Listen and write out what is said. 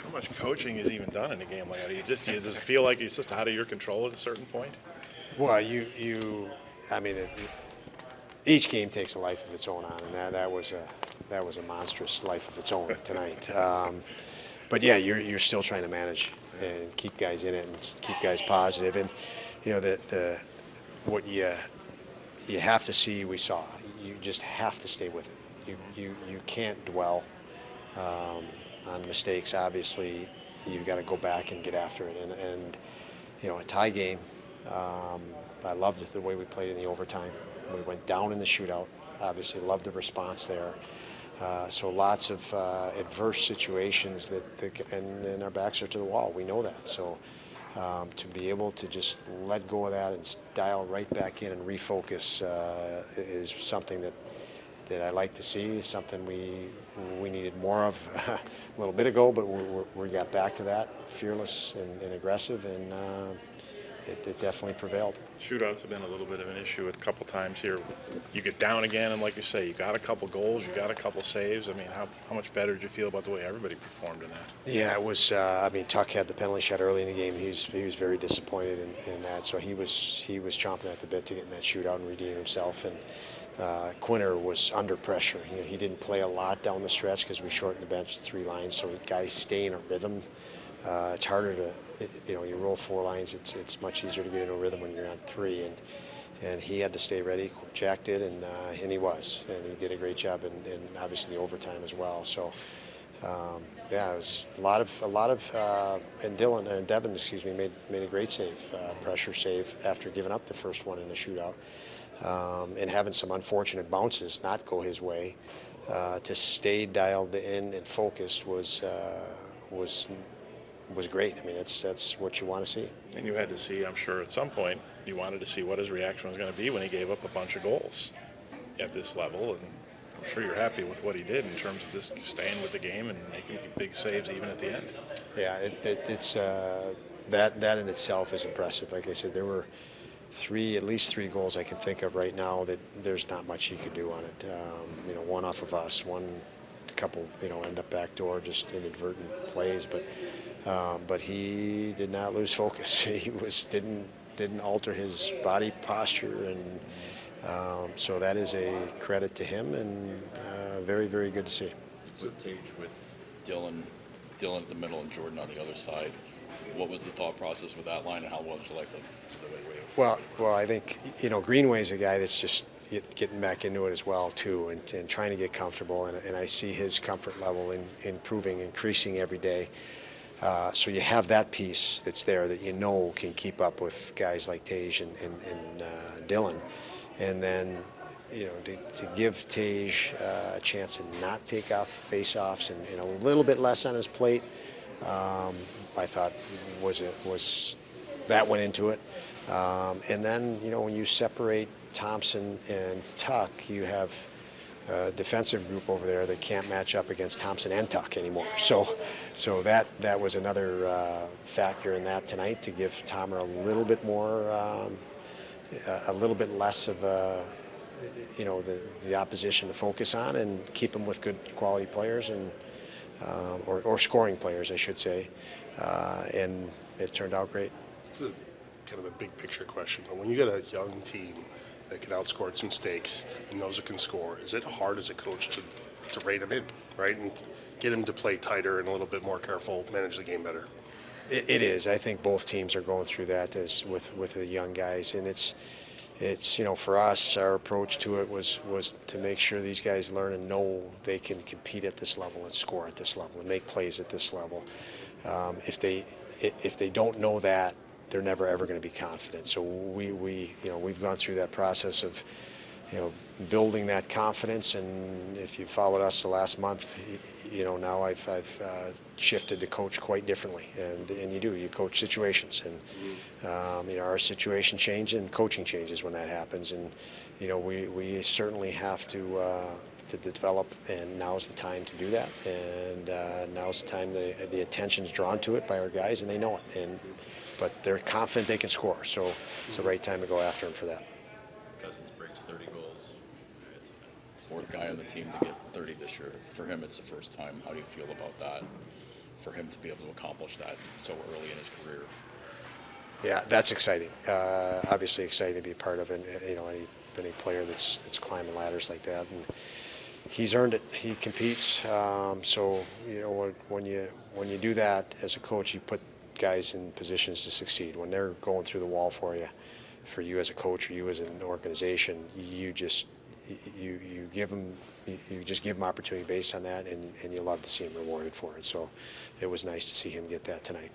How much coaching is even done in a game like that? Do you just feel like it's just out of your control at a certain point? Well, I mean, each game takes a life of its own on, and that was a monstrous life of its own tonight. But yeah, you're still trying to manage and keep guys in it and keep guys positive. And you know the what you have to see, we saw. You just have to stay with it. You can't dwell on mistakes. Obviously, you've got to go back and get after it. And you know, a tie game. I loved the way we played in the overtime. We went down in the shootout. Obviously, loved the response there. So lots of adverse situations and our backs are to the wall. We know that. So to be able to just let go of that and dial right back in and refocus is something that I like to see. Something we needed more of a little bit ago, but we got back to that, fearless and aggressive, and it definitely prevailed. Shootouts have been a little bit of an issue a couple times here. You get down again, and like you say, you got a couple goals, you got a couple saves. I mean, how much better did you feel about the way everybody performed in that? Yeah, it was. I mean, Tuck had the penalty shot early in the game. He was very disappointed in that. So he was chomping at the bit to get in that shootout and redeem himself. And Quinter was under pressure. You know, he didn't play a lot down the stretch because we shortened the bench to 3 lines. So the guys stay in a rhythm. It's harder to, you know, you roll 4 lines. It's much easier to get in a rhythm when you're on 3. And he had to stay ready. Jack did, and he was, and he did a great job, and obviously the overtime as well. So. Yeah, it was a lot of, and Devon, excuse me, made a great save, pressure save after giving up the first one in the shootout, and having some unfortunate bounces not go his way. To stay dialed in and focused was great. I mean, that's what you want to see. And you had to see, I'm sure, at some point, you wanted to see what his reaction was going to be when he gave up a bunch of goals at this level, and I'm sure you're happy with what he did in terms of just staying with the game and making big saves even at the end. Yeah, it's that in itself is impressive. Like I said, there were at least three goals I can think of right now that there's not much he could do on it. You know, one off of us, a couple, you know, end up backdoor, just inadvertent plays, but he did not lose focus. He didn't alter his body posture, and so that is a credit to him, and very, very good to see. You put Tage with Dylan at the middle and Jordan on the other side. What was the thought process with that line, and how well did you like the way? Well, I think, you know, Greenway's a guy that's just getting back into it as well too, and trying to get comfortable, and I see his comfort level improving, increasing every day. So you have that piece that's there that you know can keep up with guys like Tage and Dylan. And then, you know, to give Tage a chance to not take off face-offs and a little bit less on his plate, I thought was that went into it. And then, you know, when you separate Thompson and Tuck, you have a defensive group over there that can't match up against Thompson and Tuck anymore. So that was another factor in that tonight, to give Tomer a little bit more. A little bit less of you know, the opposition to focus on, and keep them with good quality players and or scoring players, I should say, and it turned out great. It's kind of a big picture question, but when you get a young team that can outscore its mistakes and knows it can score, is it hard as a coach to rate them in, right, and get them to play tighter and a little bit more careful, manage the game better? It is. I think both teams are going through that with the young guys, and it's you know, for us, our approach to it was to make sure these guys learn and know they can compete at this level and score at this level and make plays at this level. If they don't know that, they're never ever going to be confident. So we've gone through that process of, you know, building that confidence. And if you followed us the last month, you know, now I've shifted to coach quite differently, and you coach situations, and you know, our situation changes and coaching changes when that happens, and you know, we certainly have to develop, and now's the time to do that, and now's the time the attention's drawn to it by our guys, and they know it, but they're confident they can score, so it's the right time to go after them for that. Cozens breaks 30 goals. It's the 4th guy on the team to get 30 this year. For him, it's the first time. How do you feel about that? for him to be able to accomplish that so early in his career. Yeah, that's exciting. Obviously exciting to be a part of, any player that's climbing ladders like that, and he's earned it. He competes. So when you do that as a coach, you put guys in positions to succeed. When they're going through the wall for you as a coach or you as an organization, you just give them. You just give him opportunity based on that, and you love to see him rewarded for it. So it was nice to see him get that tonight.